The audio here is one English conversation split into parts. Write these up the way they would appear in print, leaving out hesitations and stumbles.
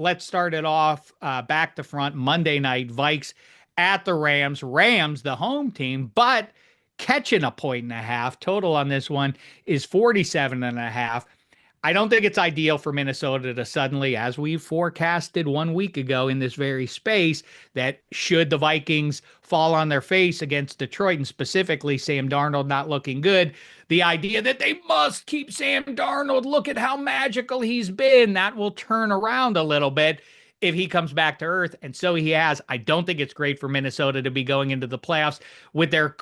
let's start it off back to front. Monday night, Vikes at the Rams. Rams, the home team, but catching a point and a half. Total on this one is 47 and a half. I don't think it's ideal for Minnesota to suddenly, as we forecasted 1 week ago in this very space, that should the Vikings fall on their face against Detroit and specifically Sam Darnold not looking good, the idea that they must keep Sam Darnold, look at how magical he's been, that will turn around a little bit if he comes back to earth, and so he has. I don't think it's great for Minnesota to be going into the playoffs with their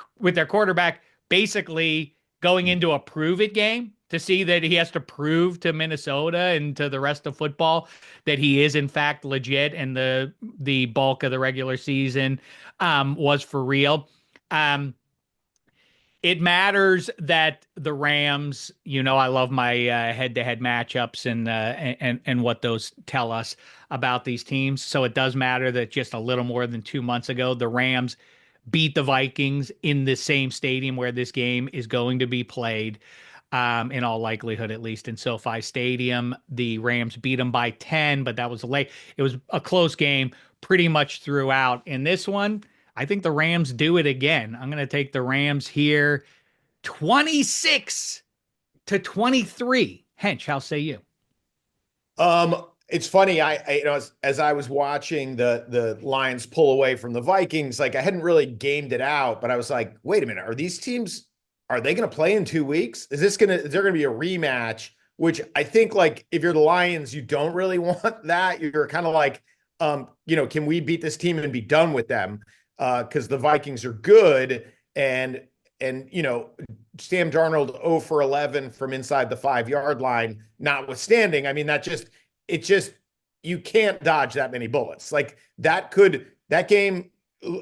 quarterback basically going into a prove it game, to see that he has to prove to Minnesota and to the rest of football that he is in fact legit and the bulk of the regular season was for real. It matters that the Rams, I love my head-to-head matchups and what those tell us about these teams. So it does matter that just a little more than 2 months ago, the Rams beat the Vikings in the same stadium where this game is going to be played. In all likelihood, at least in SoFi Stadium. The Rams beat them by 10, but that was late. It was a close game pretty much throughout. In this one, I think the Rams do it again. I'm going to take the Rams here 26-23. Hench, how say you? It's funny. As I was watching the Lions pull away from the Vikings, like I hadn't really gamed it out, but I was like, wait a minute, are they going to play in 2 weeks? Is there going to be a rematch? Which I think, like, if you're the Lions, you don't really want that. You're kind of like, can we beat this team and be done with them? Because the Vikings are good, and Sam Darnold 0 for 11 from inside the 5-yard line, notwithstanding. I mean, you can't dodge that many bullets. Like that game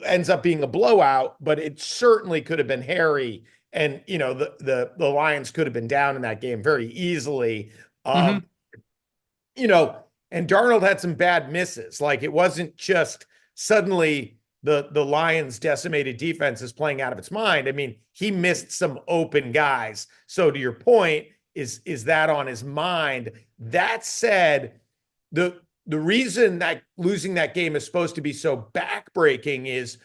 ends up being a blowout, but it certainly could have been hairy. And, the Lions could have been down in that game very easily. And Darnold had some bad misses. Like it wasn't just suddenly the Lions' decimated defense is playing out of its mind. I mean, he missed some open guys. So to your point, is that on his mind? That said, the reason that losing that game is supposed to be so backbreaking is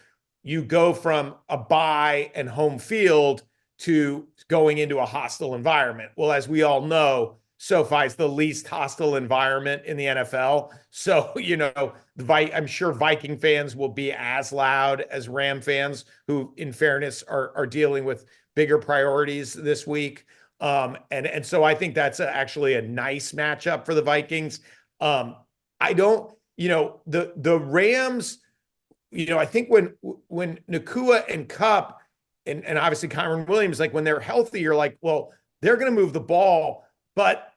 you go from a bye and home field to going into a hostile environment. Well, as we all know, SoFi is the least hostile environment in the NFL. So, I'm sure Viking fans will be as loud as Ram fans, who, in fairness, are dealing with bigger priorities this week. And so I think that's actually a nice matchup for the Vikings. I don't, the Rams, I think when Nakua and Kupp and obviously Kyron Williams, like when they're healthy, you're like, well, they're going to move the ball, but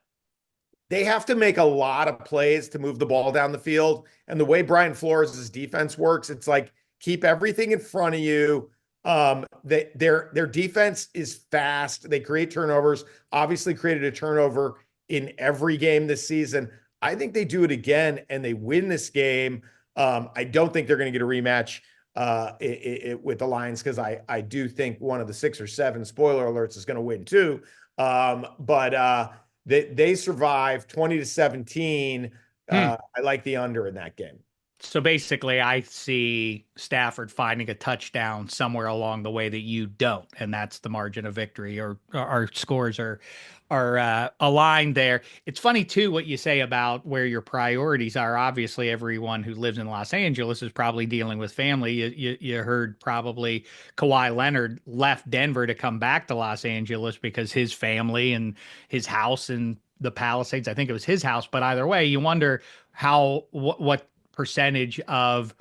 they have to make a lot of plays to move the ball down the field. And the way Brian Flores' defense works, it's like, keep everything in front of you. Their defense is fast. They create turnovers, obviously created a turnover in every game this season. I think they do it again and they win this game. I don't think they're going to get a rematch with the Lions, because I do think one of the 6 or 7 spoiler alerts is going to win too. But they survive 20-17. I like the under in that game. So basically, I see Stafford finding a touchdown somewhere along the way that you don't, and that's the margin of victory, or our scores are aligned there. It's funny too what you say about where your priorities are. Obviously, everyone who lives in Los Angeles is probably dealing with family. You heard probably Kawhi Leonard left Denver to come back to Los Angeles because his family and his house in the Palisades. I think it was his house, but either way, you wonder what percentage of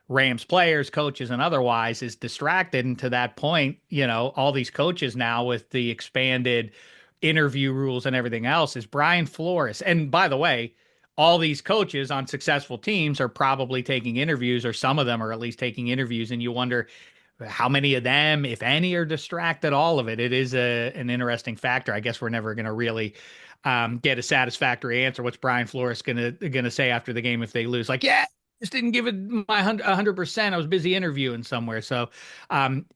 Rams players, coaches, and otherwise is distracted. And to that point, all these coaches now with the expanded interview rules and everything else is Brian Flores. And by the way, all these coaches on successful teams are probably taking interviews, or some of them are at least taking interviews. And you wonder how many of them, if any, are distracted. All of it. It is an interesting factor. I guess we're never going to really get a satisfactory answer. What's Brian Flores gonna say after the game if they lose? Like, yeah, just didn't give it my 100%. I was busy interviewing somewhere. So,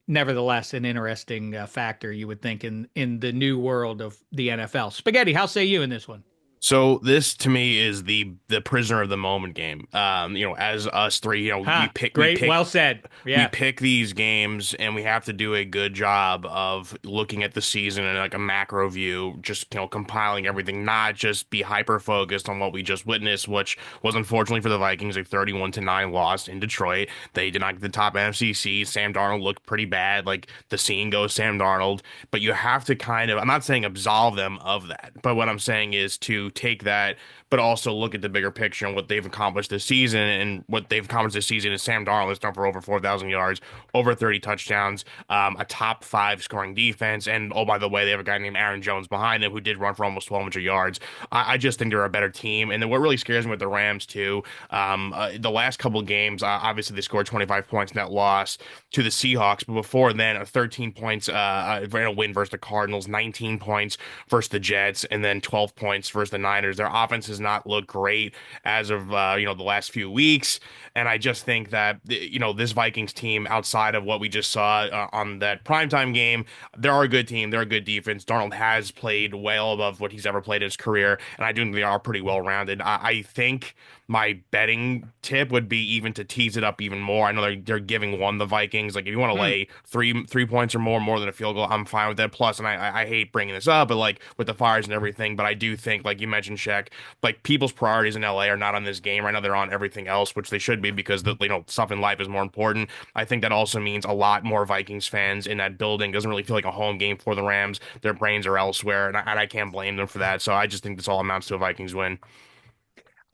nevertheless, an interesting factor, you would think, in the new world of the NFL. Spaghetti, how say you in this one? So this to me is the prisoner of the moment game. As us three, Huh. Great. Well said. we Yeah. pick these games and we have to do a good job of looking at the season in like a macro view, just compiling everything, not just be hyper focused on what we just witnessed, which was unfortunately for the Vikings, a 31-9 loss in Detroit. They did not get the top NFC seed. Sam Darnold looked pretty bad. Like the scene goes Sam Darnold, but you have to kind of, I'm not saying absolve them of that, but what I'm saying is to take that, but also look at the bigger picture and what they've accomplished this season. And what they've accomplished this season is Sam Darnold has thrown for over 4,000 yards, over 30 touchdowns, a top five scoring defense. And oh, by the way, they have a guy named Aaron Jones behind them who did run for almost 1,200 yards. I just think they're a better team. And then what really scares me with the Rams, too, the last couple of games, obviously they scored 25 points in that loss to the Seahawks. But before then, 13 points in a win versus the Cardinals, 19 points versus the Jets, and then 12 points versus the Niners. Their offense has not looked great as of the last few weeks, and I just think that this Vikings team, outside of what we just saw on that primetime game, they're a good team. They're a good defense. Darnold has played well above what he's ever played in his career, and I do think they are pretty well rounded. I think my betting tip would be even to tease it up even more. I know they're giving one the Vikings. Like if you want to Hmm. lay three points or more than a field goal, I'm fine with that. Plus, and I hate bringing this up, but like with the fires and everything, but I do think like you mentioned, Shek, like people's priorities in LA are not on this game right now. They're on everything else, which they should be because the stuff in life is more important. I think that also means a lot more Vikings fans in that building. Doesn't really feel like a home game for the Rams. Their brains are elsewhere, and I can't blame them for that. So I just think this all amounts to a Vikings win.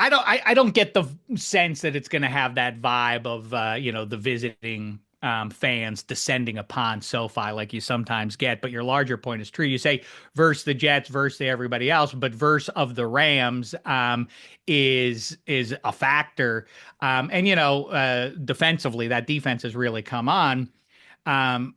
I don't get the sense that it's going to have that vibe of the visiting fans descending upon SoFi like you sometimes get. But your larger point is true. You say versus the Jets, versus everybody else, but versus of the Rams is a factor. And defensively, that defense has really come on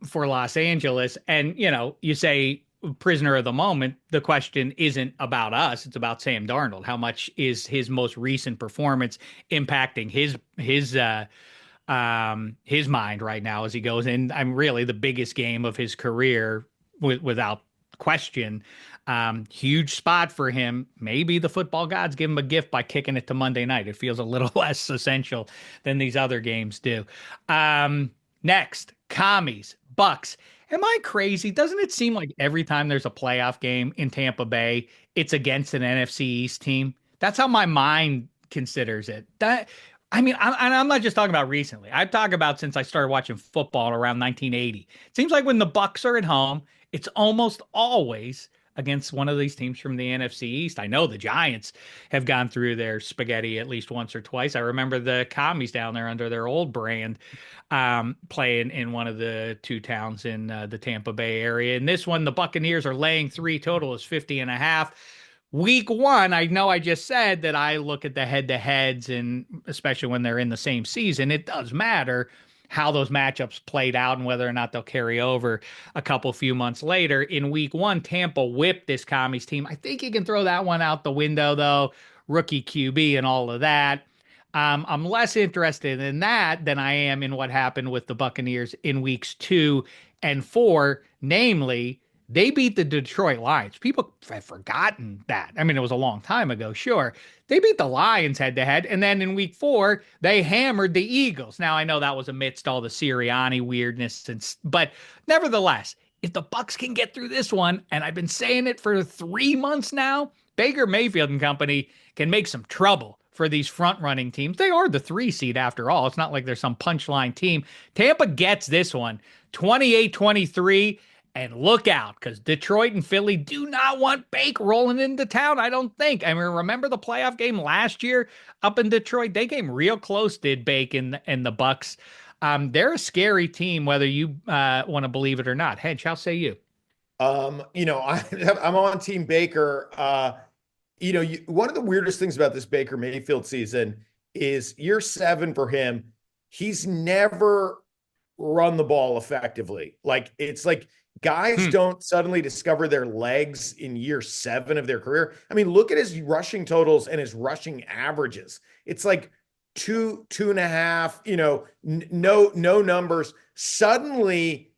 for Los Angeles. And you say prisoner of the moment, the question isn't about us, it's about Sam Darnold. How much is his most recent performance impacting his mind right now as he goes in? I'm really the biggest game of his career without question. Huge spot for him. Maybe the football gods give him a gift by kicking it to Monday night. It feels a little less essential than these other games do. Next, commies, Bucks. Am I crazy? Doesn't it seem like every time there's a playoff game in Tampa Bay, it's against an NFC East team? That's how my mind considers it. I mean, I'm not just talking about recently. I'm talking about since I started watching football around 1980. It seems like when the Bucks are at home, it's almost always against one of these teams from the NFC East. I know the Giants have gone through their spaghetti at least once or twice. I remember the commies down there under their old brand playing in one of the two towns in the Tampa Bay area. And this one, the Buccaneers are laying three, total is 50.5. Week one, I know I just said that I look at the head to heads, and especially when they're in the same season, it does matter how those matchups played out and whether or not they'll carry over a few months later. In week one, Tampa whipped this commies team. I think you can throw that one out the window, though. Rookie QB and all of that. I'm less interested in that than I am in what happened with the Buccaneers in weeks 2 and 4. Namely, they beat the Detroit Lions. People have forgotten that. I mean, it was a long time ago, sure. They beat the Lions head to head. And then in week 4, they hammered the Eagles. Now, I know that was amidst all the Sirianni weirdness, but nevertheless, if the Bucks can get through this one, and I've been saying it for 3 months now, Baker Mayfield and company can make some trouble for these front running teams. They are the 3 seed after all. It's not like they're some punchline team. Tampa gets this one 28-23. And look out, because Detroit and Philly do not want Bake rolling into town, I don't think. I mean, remember the playoff game last year up in Detroit? They came real close, did Bake and the Bucks. They're a scary team, whether you want to believe it or not. Hench, how say you? I'm on Team Baker. One of the weirdest things about this Baker Mayfield season is year 7 for him. He's never run the ball effectively. Like it's like guys Hmm. don't suddenly discover their legs in year 7 of their career. I mean, look at his rushing totals and his rushing averages. It's like 2.5, no numbers. Suddenly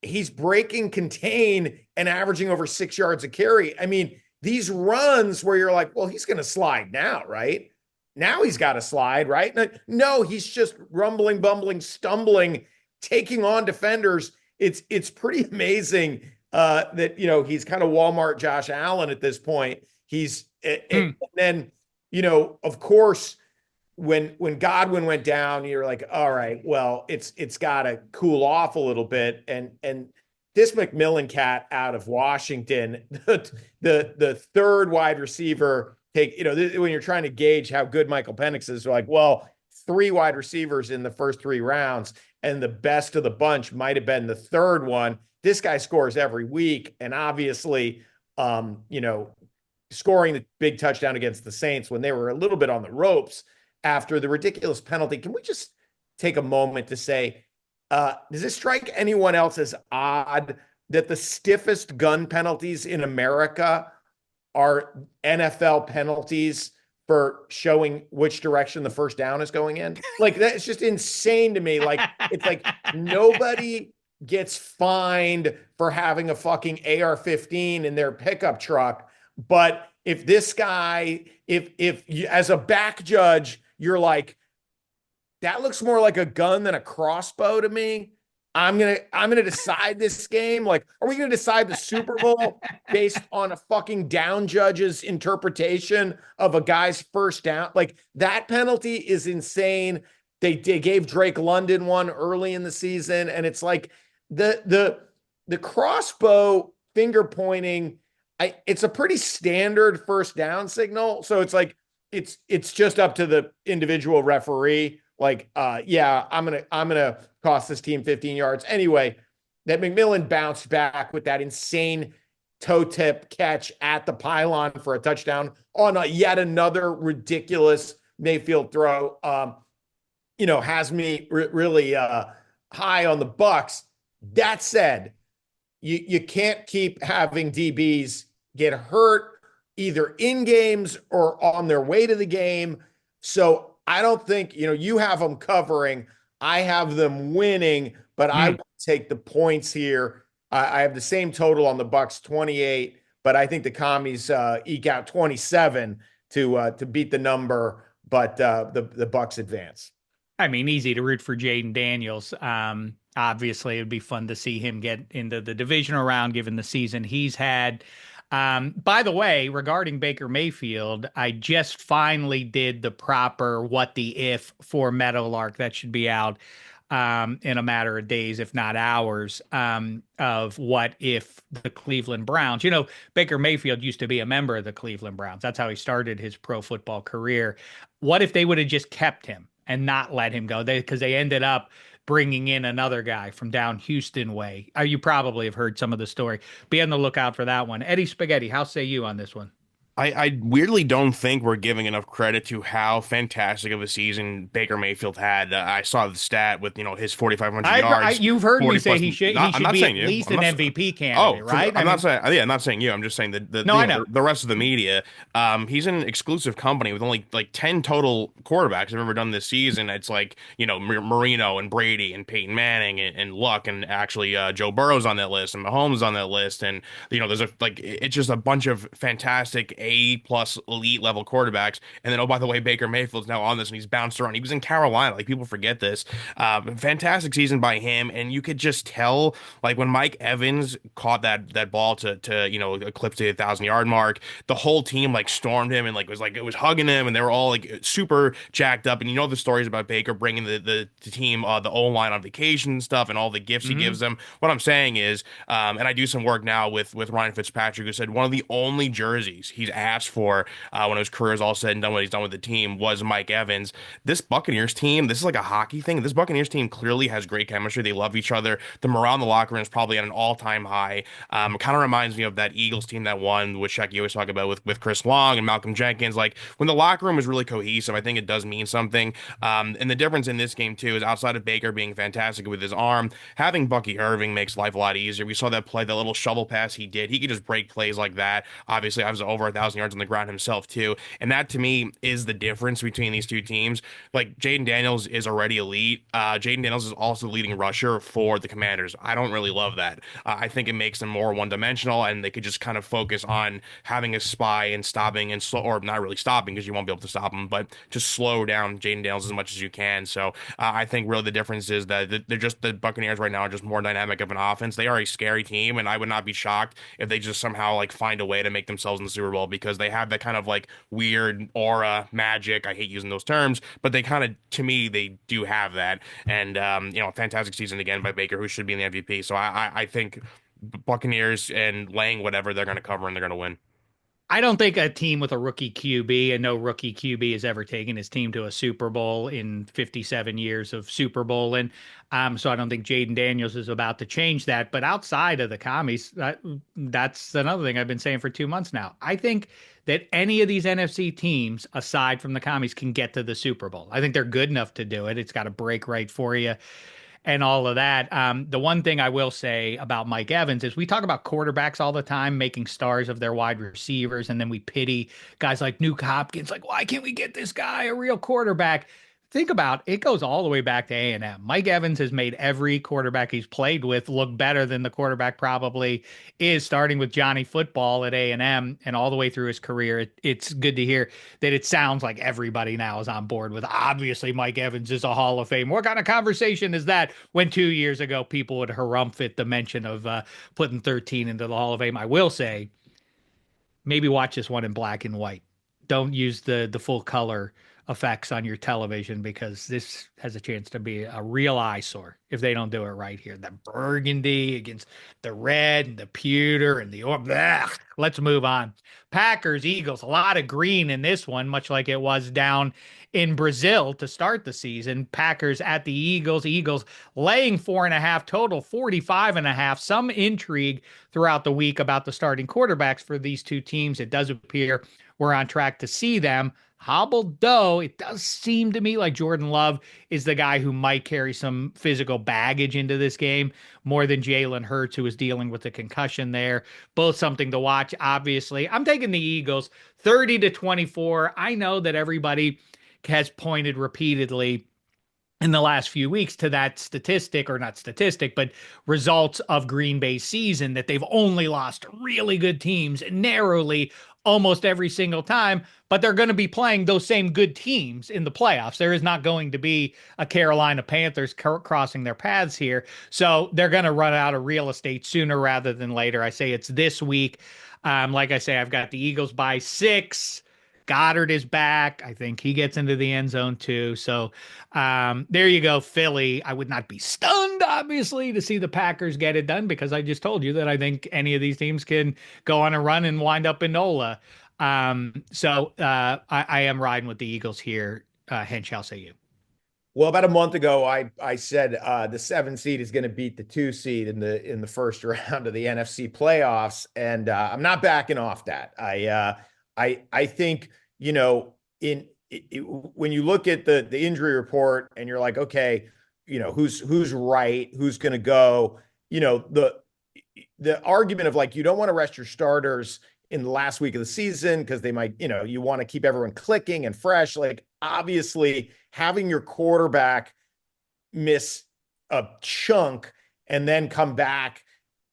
he's breaking contain and averaging over 6 yards a carry. I mean, these runs where you're like, well, he's going to slide now, right? Now he's got to slide, right? No, he's just rumbling, bumbling, stumbling, taking on defenders. It's pretty amazing that he's kind of Walmart Josh Allen at this point. And then of course when Godwin went down, you're like, all right, well, it's got to cool off a little bit, and this McMillan cat out of Washington, the third wide receiver when you're trying to gauge how good Michael Penix is, like, well, three wide receivers in the first 3 rounds, and the best of the bunch might have been the third one. This guy scores every week, and obviously, scoring the big touchdown against the Saints when they were a little bit on the ropes after the ridiculous penalty. Can we just take a moment to say, does this strike anyone else as odd that the stiffest gun penalties in America are NFL penalties for showing which direction the first down is going in? Like, that's just insane to me. Like, it's like nobody gets fined for having a fucking AR-15 in their pickup truck. But if this guy, if you, as a back judge, you're like, that looks more like a gun than a crossbow to me, I'm gonna decide this game. Like, are we gonna decide the Super Bowl based on a fucking down judge's interpretation of a guy's first down? Like, that penalty is insane. They gave Drake London one early in the season, and it's like the crossbow finger pointing. It's a pretty standard first down signal, so it's like it's just up to the individual referee. Like, yeah, I'm gonna cost this team 15 yards anyway. That McMillan bounced back with that insane toe tip catch at the pylon for a touchdown on yet another ridiculous Mayfield throw. Has me really high on the Bucs. That said, you can't keep having DBs get hurt either in games or on their way to the game. So I don't think, you have them covering. I have them winning, but I would take the points here. I have the same total on the Bucs, 28, but I think the Commies eke out 27 to beat the number, but the Bucs advance. I mean, easy to root for Jaden Daniels. Obviously, it'd be fun to see him get into the divisional round given the season he's had. By the way, regarding Baker Mayfield, I just finally did the proper what the if for Meadowlark. That should be out in a matter of days, if not hours, of what if the Cleveland Browns. Baker Mayfield used to be a member of the Cleveland Browns. That's how he started his pro football career. What if they would have just kept him and not let him go? Because they ended up bringing in another guy from down Houston way. You probably have heard some of the story. Be on the lookout for that one. Eddie Spaghetti, how say you on this one? I weirdly don't think we're giving enough credit to how fantastic of a season Baker Mayfield had. I saw the stat with his 4,500 yards. You've heard me 40 say plus, he should I'm not be saying at you. least I'm an not, MVP candidate, right? I'm not saying I'm not saying you. I'm just saying that No, I know. the rest of the media. He's in an exclusive company with only like 10 total quarterbacks I've ever done this season. It's like Marino and Brady and Peyton Manning and Luck, and actually Joe Burrow's on that list and Mahomes on that list, and there's it's just a bunch of fantastic A plus elite level quarterbacks. And then, oh, by the way, Baker Mayfield's now on this and he's bounced around. He was in Carolina. Like, people forget this. Fantastic season by him. And you could just tell, like, when Mike Evans caught that ball to eclipse the 1,000-yard mark, the whole team like stormed him and it was hugging him, and they were all like super jacked up. And the stories about Baker bringing the team, the O-line on vacation and stuff, and all the gifts he gives them. What I'm saying is, and I do some work now with Ryan Fitzpatrick, who said one of the only jerseys he's asked for when his career is all said and done, what he's done with the team, was Mike Evans. This Buccaneers team, this is like a hockey thing. This Buccaneers team clearly has great chemistry. They love each other. The morale in the locker room is probably at an all-time high. It kind of reminds me of that Eagles team that won, which Shek you always talk about with Chris Long and Malcolm Jenkins. Like, when the locker room is really cohesive, I think it does mean something. And the difference in this game too is, outside of Baker being fantastic with his arm, having Bucky Irving makes life a lot easier. We saw that play, that little shovel pass he did. He could just break plays like that. Obviously, I was over 1,000 yards on the ground himself too. And that to me is the difference between these two teams. Like Jaden Daniels is already elite. Jaden Daniels is also leading rusher for the Commanders. I don't really love that. I think it makes them more one-dimensional, and they could just kind of focus on having a spy and stopping and slow, or not really stopping because you won't be able to stop him, but just slow down Jaden Daniels as much as you can. So I think really the difference is that they're just the Buccaneers right now are just more dynamic of an offense. They are a scary team, and I would not be shocked if they just somehow like find a way to make themselves in the Super Bowl because they have that kind of like weird aura, magic. I hate using those terms, but they kind of, to me, they do have that. And fantastic season again by Baker, who should be in the MVP. So I think Buccaneers and laying whatever they're going to cover and they're going to win. I don't think a team with a rookie QB, and no rookie QB has ever taken his team to a Super Bowl in 57 years of Super Bowl. And so I don't think Jaden Daniels is about to change that. But outside of the commies, that's another thing I've been saying for 2 months now. I think that any of these NFC teams, aside from the commies, can get to the Super Bowl. I think they're good enough to do it. It's got to break right for you and all of that. The one thing I will say about Mike Evans is we talk about quarterbacks all the time making stars of their wide receivers, and then we pity guys like Nuke Hopkins. Like, why can't we get this guy a real quarterback? Think about it, goes all the way back to A&M. Mike Evans has made every quarterback he's played with look better than the quarterback probably is, starting with Johnny Football at A&M and all the way through his career. It's good to hear that it sounds like everybody now is on board with obviously Mike Evans is a Hall of Fame. What kind of conversation is that when 2 years ago people would harumph at the mention of putting 13 into the Hall of Fame? I will say, maybe watch this one in black and white. Don't use the full color effects on your television because this has a chance to be a real eyesore if they don't do it right here. The burgundy against the red and the pewter and the orange. Let's move on. Packers, Eagles, a lot of green in this one, much like it was down in Brazil to start the season. Packers at the Eagles. Eagles laying 4.5 total, 45.5. Some intrigue throughout the week about the starting quarterbacks for these two teams. It does appear we're on track to see them. Hobbled though, it does seem to me like Jordan Love is the guy who might carry some physical baggage into this game more than Jalen Hurts, who is dealing with the concussion there. Both something to watch, obviously. I'm taking the Eagles 30-24. I know that everybody has pointed repeatedly in the last few weeks to that statistic, or not statistic, but results of Green Bay's season, that they've only lost really good teams narrowly almost every single time, but they're going to be playing those same good teams in the playoffs. There is not going to be a Carolina Panthers crossing their paths here. So they're going to run out of real estate sooner rather than later. I say it's this week. Like I say, I've got the Eagles by 6. Goddard is back. I think he gets into the end zone too. So there you go, Philly. I would not be stunned, obviously, to see the Packers get it done because I just told you that I think any of these teams can go on a run and wind up in NOLA. I am riding with the Eagles here. Hench, how say you? Well, about a month ago, I said the 7 seed is going to beat the 2 seed in the first round of the NFC playoffs, and I'm not backing off that. I think, when you look at the injury report and you're like, okay, who's right, who's going to go, the argument of like, you don't want to rest your starters in the last week of the season because they might, you want to keep everyone clicking and fresh. Like, obviously having your quarterback miss a chunk and then come back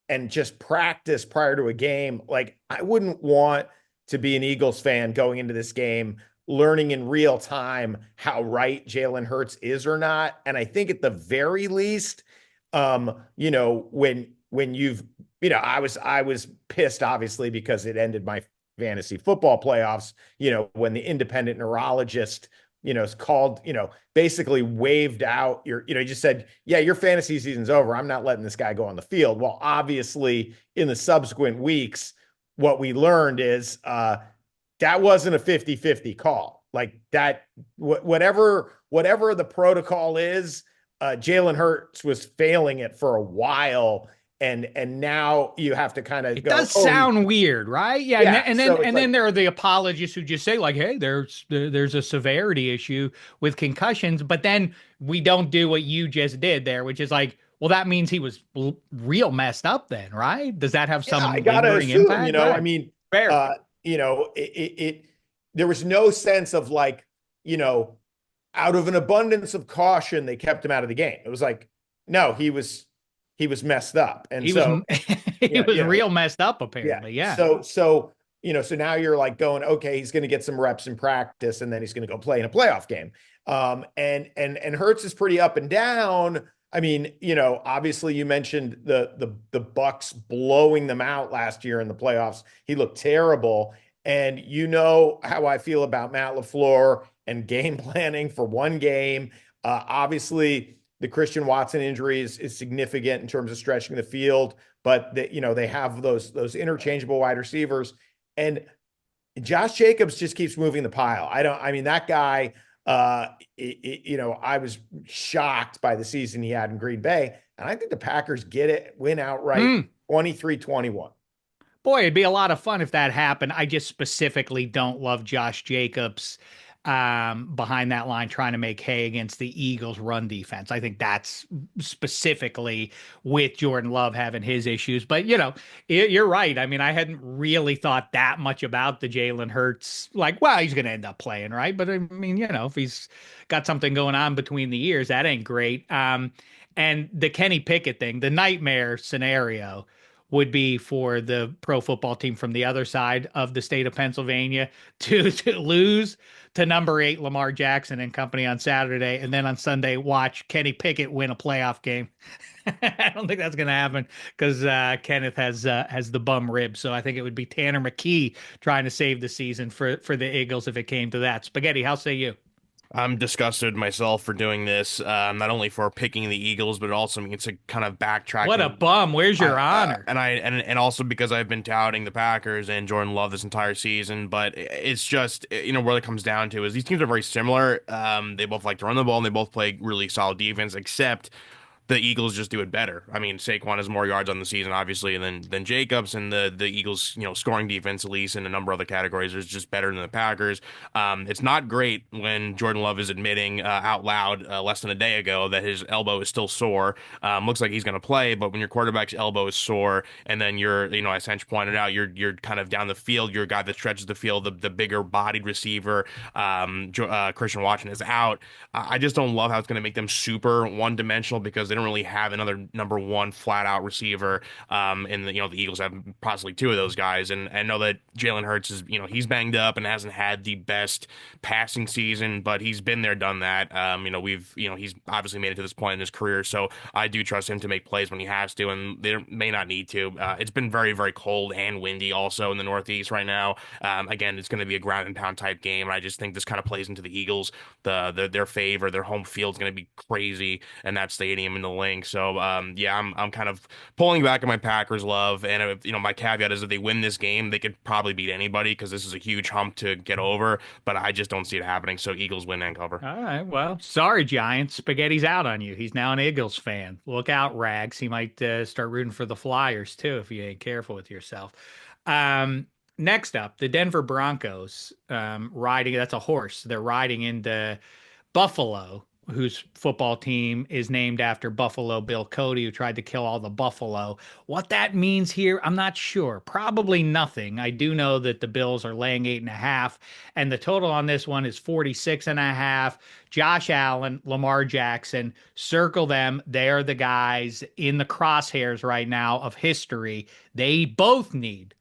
and just practice prior to a game. Like, I wouldn't want to be an Eagles fan going into this game, learning in real time how right Jalen Hurts is or not. And I think at the very least, when you've, I was pissed, obviously, because it ended my fantasy football playoffs, when the independent neurologist, called, basically waved out he just said, yeah, your fantasy season's over. I'm not letting this guy go on the field. Well, obviously in the subsequent weeks, what we learned is that wasn't a 50-50 call. Like that, whatever the protocol is, Jalen Hurts was failing it for a while. And now you have to kind of It does sound weird, right? Yeah. Yeah, And then there are the apologists who just say like, hey, there's a severity issue with concussions, but then we don't do what you just did there, which is like, well, that means he was real messed up then, right? Does that have some I gotta lingering assume, impact? I mean, Fair. there was no sense of like, you know, out of an abundance of caution, they kept him out of the game. It was like, no, he was messed up. And He was so, he yeah, was real messed up yeah. apparently. Yeah. So now you're like going, okay, he's going to get some reps in practice and then he's going to go play in a playoff game. And Hurts is pretty up and down. I mean, obviously you mentioned the Bucks blowing them out last year in the playoffs. He looked terrible. And you know how I feel about Matt LaFleur and game planning for one game. Obviously, the Christian Watson injury is significant in terms of stretching the field, but they have those interchangeable wide receivers. And Josh Jacobs just keeps moving the pile. I mean, that guy, I was shocked by the season he had in Green Bay. And I think the Packers get it, win outright Hmm. 23-21. Boy, it'd be a lot of fun if that happened. I just specifically don't love Josh Jacobs behind that line trying to make hay against the Eagles' run defense. I think that's specifically with Jordan Love having his issues. But, you're right. I mean, I hadn't really thought that much about the Jalen Hurts. Like, well, he's going to end up playing, right? But, I mean, if he's got something going on between the ears, that ain't great. And the Kenny Pickett thing, the nightmare scenario would be for the pro football team from the other side of the state of Pennsylvania to lose to number 8 Lamar Jackson and company on Saturday, and then on Sunday watch Kenny Pickett win a playoff game. I don't think that's going to happen because Kenneth has the bum rib. So I think it would be Tanner McKee trying to save the season for the Eagles if it came to that. Spaghetti, how say you? I'm disgusted myself for doing this, not only for picking the Eagles, but it also means to kind of What a backtracking. bum! Where's your honor? And also because I've been touting the Packers and Jordan Love this entire season, but it's just where it comes down to is these teams are very similar. They both like to run the ball and they both play really solid defense, except the Eagles just do it better. I mean, Saquon has more yards on the season, obviously, than Jacobs, and the Eagles, scoring defense, at least in a number of other categories, is just better than the Packers. It's not great when Jordan Love is admitting out loud less than a day ago that his elbow is still sore. Looks like he's going to play, but when your quarterback's elbow is sore, and then you're, as Hench pointed out, you're kind of down the field, you're a guy that stretches the field, the bigger bodied receiver, Christian Watson is out. I just don't love how it's going to make them super one dimensional because they don't really have another number one flat out receiver. And the Eagles have possibly two of those guys. And I know that Jalen Hurts is, he's banged up and hasn't had the best passing season, but he's been there, done that. He's obviously made it to this point in his career. So I do trust him to make plays when he has to, and they may not need to. It's been very, very cold and windy also in the Northeast right now. Again, it's going to be a ground and pound type game. And I just think this kind of plays into the Eagles. Their favor, their home field is going to be crazy in that stadium in the link. So yeah, I'm kind of pulling back on my Packers love, and my caveat is if they win this game, they could probably beat anybody because this is a huge hump to get over. But I just don't see it happening. So Eagles win and cover. All right. Well, sorry, Giants. Spaghetti's out on you. He's now an Eagles fan. Look out, Rags. He might start rooting for the Flyers too if you ain't careful with yourself. Next up, the Denver Broncos riding. That's a horse. They're riding into Buffalo, whose football team is named after Buffalo Bill Cody, who tried to kill all the buffalo. What that means here, I'm not sure. Probably nothing. I do know that the Bills are laying 8.5, and the total on this one is 46.5. Josh Allen, Lamar Jackson, circle them. They are the guys in the crosshairs right now of history. They both need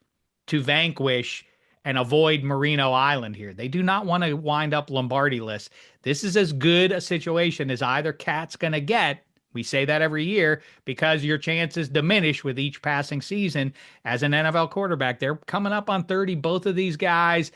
to vanquish and avoid Marino Island here. They do not want to wind up Lombardi list. This is as good a situation as either cat's going to get. We say that every year because your chances diminish with each passing season as an NFL quarterback. They're coming up on 30. Both of these guys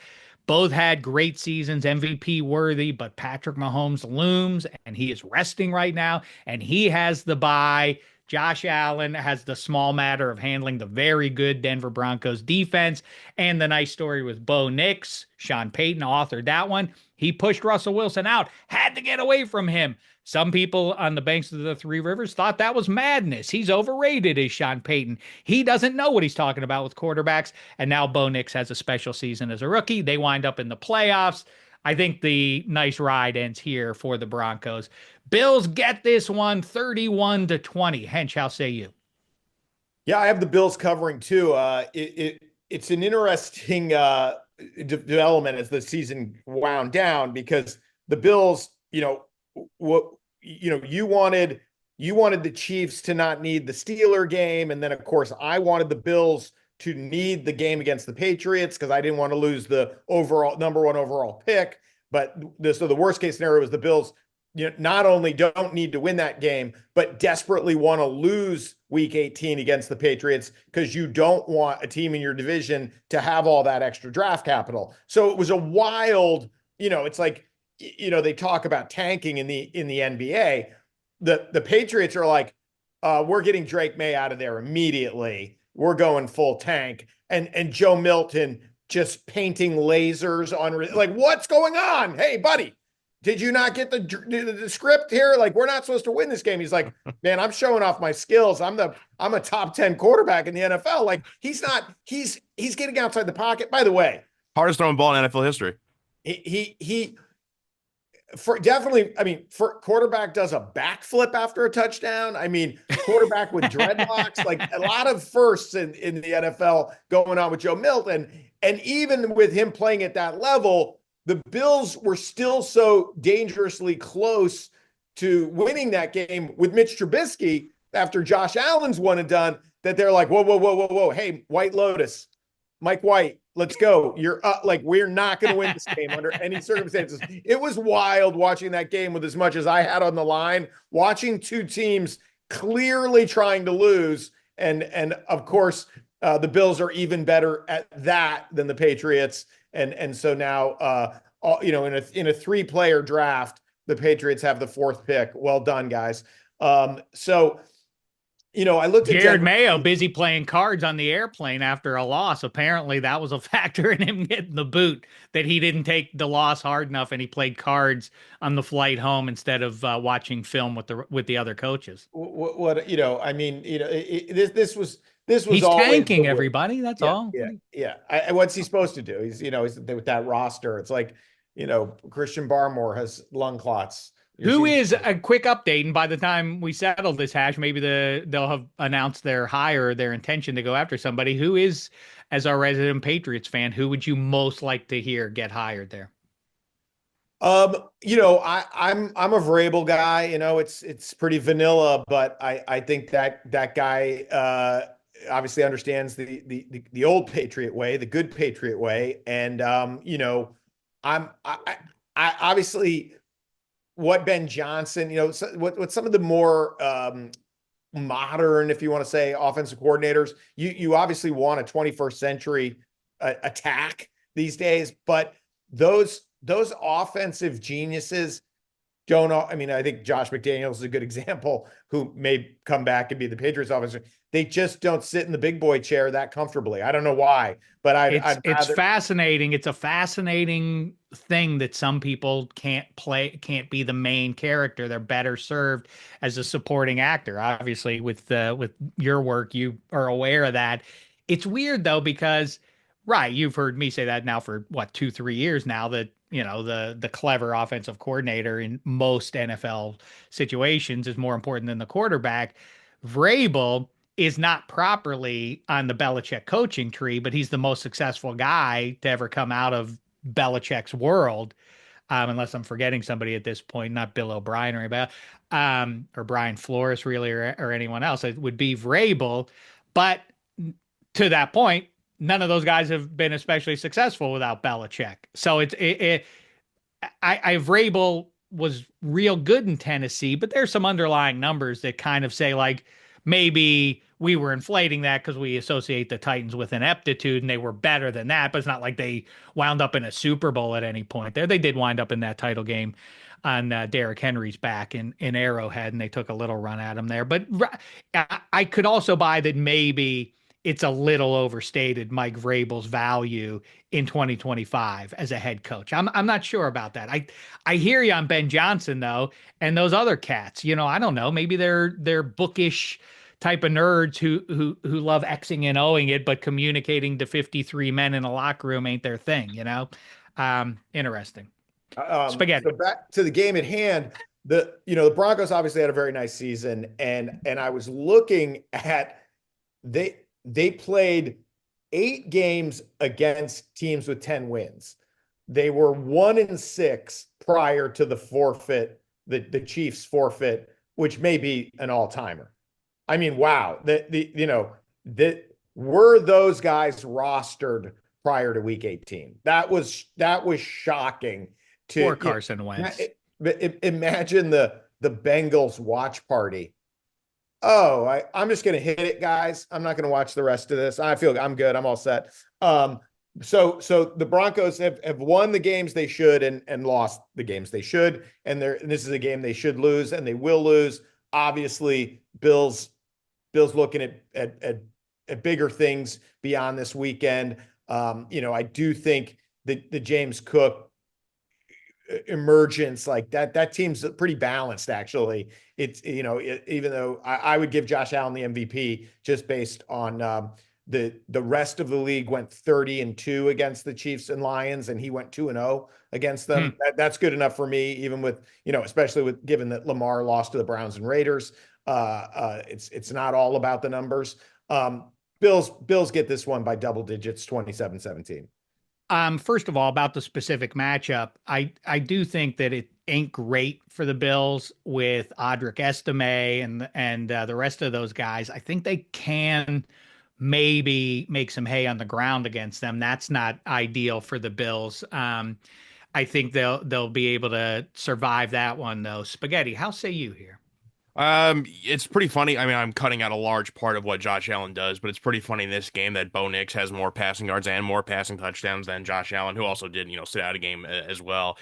both had great seasons, MVP worthy, but Patrick Mahomes looms and he is resting right now and he has the bye. Josh Allen has the small matter of handling the very good Denver Broncos defense. And the nice story with Bo Nix, Sean Payton authored that one. He pushed Russell Wilson out, had to get away from him. Some people on the banks of the Three Rivers thought that was madness. He's overrated, is Sean Payton. He doesn't know what he's talking about with quarterbacks. And now Bo Nix has a special season as a rookie. They wind up in the playoffs. I think the nice ride ends here for the Broncos. Bills get this one 31-20. Hench, how say you? Yeah, I have the Bills covering too. it's an interesting development as the season wound down because the Bills, what you wanted the Chiefs to not need the Steeler game, and then of course I wanted the Bills to need the game against the Patriots because I didn't want to lose the overall number one overall pick. But so the worst case scenario was the Bills, not only don't need to win that game, but desperately want to lose week 18 against the Patriots because you don't want a team in your division to have all that extra draft capital. So it was a wild, it's like, they talk about tanking in the NBA. The Patriots are like, we're getting Drake May out of there immediately. We're going full tank. And Joe Milton just painting lasers on, like, what's going on? Hey, buddy, did you not get the script here? Like, we're not supposed to win this game. He's like, man, I'm showing off my skills. I'm a top 10 quarterback in the NFL. Like, he's getting outside the pocket. By the way, Hardest throwing ball in NFL history. He for definitely, I mean, for quarterback does a backflip after a touchdown. I mean, quarterback with dreadlocks, like a lot of firsts in the NFL going on with Joe Milton. And even with him playing at that level, the Bills were still so dangerously close to winning that game with Mitch Trubisky after Josh Allen's one and done that they're like, whoa, whoa, whoa, whoa, whoa. Hey, White Lotus, Mike White, let's go. You're like, we're not going to win this game under any circumstances. It was wild watching that game with as much as I had on the line, watching two teams clearly trying to lose. And of course, the Bills are even better at that than the Patriots. And so now, in a 3-player draft, the Patriots have the 4th pick. Well done, guys. I looked at Jared Mayo busy playing cards on the airplane after a loss. Apparently, that was a factor in him getting the boot, that he didn't take the loss hard enough and he played cards on the flight home instead of watching film with the other coaches. I mean, this was He's always tanking everybody. That's yeah, all. yeah. What's he supposed to do? He's with that roster. It's like, Christian Barmore has lung clots. Who is a quick update? And by the time we settle this hash, maybe they'll have announced their hire, their intention to go after somebody. Who is, as our resident Patriots fan, who would you most like to hear get hired there? I'm a Vrabel guy. It's pretty vanilla, but I think that guy obviously understands the old Patriot way, the good Patriot way, and I obviously what Ben Johnson, what some of the more modern, if you want to say, offensive coordinators, you obviously want a 21st century attack these days, but those offensive geniuses don't. I mean, I think Josh McDaniels is a good example, who may come back and be the Patriots offensive. They just don't sit in the big boy chair that comfortably. I don't know why, but it's fascinating. It's a fascinating thing that some people can't be the main character. They're better served as a supporting actor. Obviously, with your work, you are aware of that. It's weird though, because right, you've heard me say that now for what, 2-3 years now, that the clever offensive coordinator in most NFL situations is more important than the quarterback. Vrabel is not properly on the Belichick coaching tree, but he's the most successful guy to ever come out of Belichick's world. Unless I'm forgetting somebody at this point, not Bill O'Brien or anybody, or Brian Flores really, or anyone else. It would be Vrabel. But to that point, none of those guys have been especially successful without Belichick. So Vrabel was real good in Tennessee, but there's some underlying numbers that kind of say, like, maybe we were inflating that because we associate the Titans with ineptitude and they were better than that, but it's not like they wound up in a Super Bowl at any point there. They did wind up in that title game on Derrick Henry's back in Arrowhead, and they took a little run at him there. But I could also buy that maybe it's a little overstated Mike Vrabel's value in 2025 as a head coach. I'm not sure about that. I hear you on Ben Johnson though, and those other cats. I don't know. Maybe they're bookish type of nerds who love Xing and Oing it, but communicating to 53 men in a locker room ain't their thing. Interesting. Spaghetti. So back to the game at hand. The Broncos obviously had a very nice season, and I was looking at they played 8 games against teams with 10 wins. They were 1-6 prior to the forfeit, the Chiefs forfeit, which may be an all-timer. I mean, wow. That were those guys rostered prior to week 18? That was shocking Poor to Carson Wentz. imagine the Bengals watch party. Oh, I'm just gonna hit it, guys. I'm not gonna watch the rest of this. I feel I'm good. I'm all set. So the Broncos have won the games they should and lost the games they should, and this is a game they should lose and they will lose. Obviously, Bills looking at bigger things beyond this weekend. I do think that the James Cook emergence, like that team's pretty balanced actually. It's even though I would give Josh Allen the MVP just based on the rest of the league went 30-2 against the Chiefs and Lions, and he went 2-0 against them. Hmm. That's good enough for me, even with especially with given that Lamar lost to the Browns and Raiders. It's not all about the numbers. Bills get this one by double digits, 27-17. First of all, about the specific matchup, I do think that it ain't great for the Bills with Audric Estime and the rest of those guys. I think they can maybe make some hay on the ground against them. That's not ideal for the Bills. I think they'll be able to survive that one though. Spaghetti, how say you here? It's pretty funny. I mean, I'm cutting out a large part of what Josh Allen does, but it's pretty funny in this game that Bo Nix has more passing yards and more passing touchdowns than Josh Allen, who also did, sit out a game as well.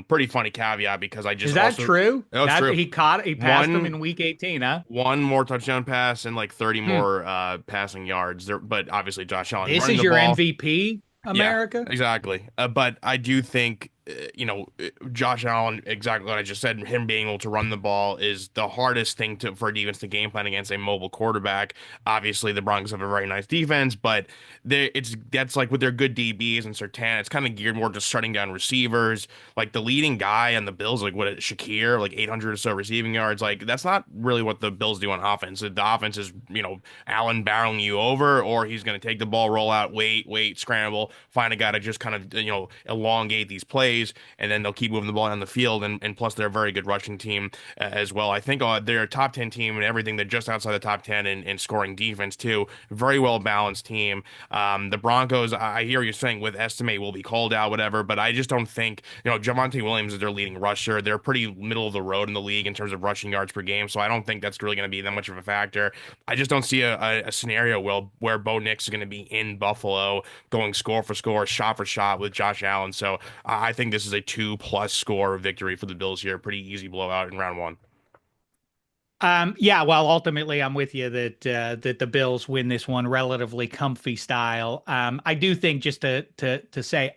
Pretty funny caveat because I Is just that also, true? that was That true. he passed them One in week 18, huh? one more touchdown pass and like 30 Hmm. more passing yards there, but obviously Josh Allen This running is the your ball. MVP, Yeah, America? exactly. But I do think, Josh Allen, exactly what I just said, him being able to run the ball is the hardest thing for a defense to game plan against a mobile quarterback. Obviously, the Broncos have a very nice defense, but that's like with their good DBs and Sertan, it's kind of geared more to shutting down receivers. Like the leading guy on the Bills, like what Shakir, like 800 or so receiving yards. Like that's not really what the Bills do on offense. The offense is, Allen barreling you over, or he's going to take the ball, roll out, wait, scramble, find a guy to just kind of, elongate these plays, and then they'll keep moving the ball down the field. And plus, they're a very good rushing team as well. I think they're a top 10 team and everything. They're just outside the top 10 in scoring defense, too. Very well balanced team. The Broncos, I hear you saying with estimate will be called out, whatever, but I just don't think, Javonte Williams is their leading rusher. They're pretty middle of the road in the league in terms of rushing yards per game, so I don't think that's really going to be that much of a factor. I just don't see a scenario where Bo Nix is going to be in Buffalo going score for score, shot for shot with Josh Allen. So I think this is a 2+ score victory for the Bills here. Pretty easy blowout in round one. Yeah, well, ultimately, I'm with you that the Bills win this one relatively comfy style. I do think just to say,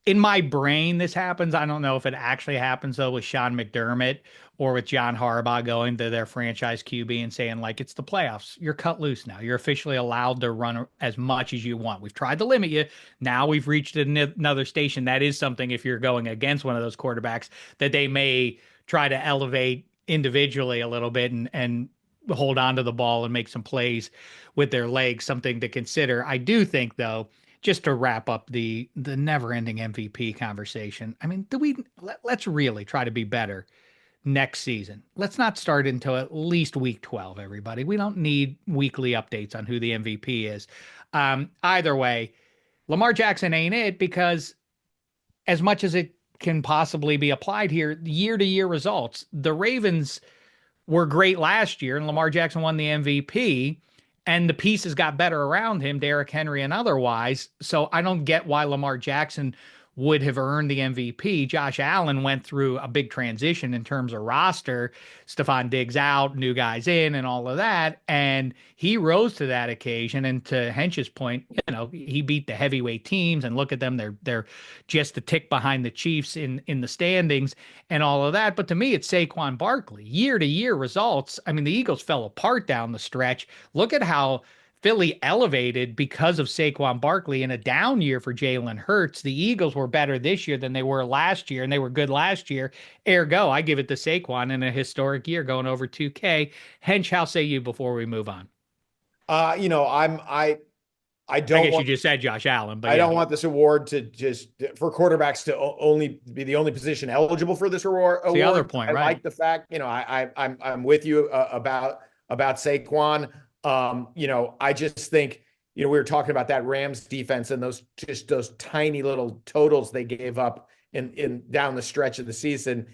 in my brain, this happens. I don't know if it actually happens though with Sean McDermott or with John Harbaugh going to their franchise QB and saying like it's the playoffs. You're cut loose now. You're officially allowed to run as much as you want. We've tried to limit you. Now we've reached another station. That is something if you're going against one of those quarterbacks that they may try to elevate individually a little bit and hold on to the ball and make some plays with their legs, something to consider. I do think though, just to wrap up the never-ending MVP conversation. I mean, let's really try to be better next season. Let's not start until at least week 12, everybody. We don't need weekly updates on who the MVP is. Either way, Lamar Jackson ain't it because as much as it can possibly be applied here, year to year results, the Ravens were great last year, and Lamar Jackson won the MVP, and the pieces got better around him, Derrick Henry and otherwise. So I don't get why Lamar Jackson would have earned the MVP. Josh Allen went through a big transition in terms of roster. Stephon Diggs out, new guys in, and all of that. And he rose to that occasion. And to Hench's point, he beat the heavyweight teams. And look at them; they're just a tick behind the Chiefs in the standings and all of that. But to me, it's Saquon Barkley. Year to year results. I mean, the Eagles fell apart down the stretch. Look at how Philly elevated because of Saquon Barkley in a down year for Jalen Hurts. The Eagles were better this year than they were last year, and they were good last year. Ergo, I give it to Saquon in a historic year going over 2K. Hench, how say you before we move on? I I I don't guess you want just said Josh Allen, but I yeah. don't want this award to just for quarterbacks to only be the only position eligible for this award. It's the other Award. point, I right? like the fact, I'm with you about Saquon. I just think, we were talking about that Rams defense and those tiny little totals they gave up in down the stretch of the season.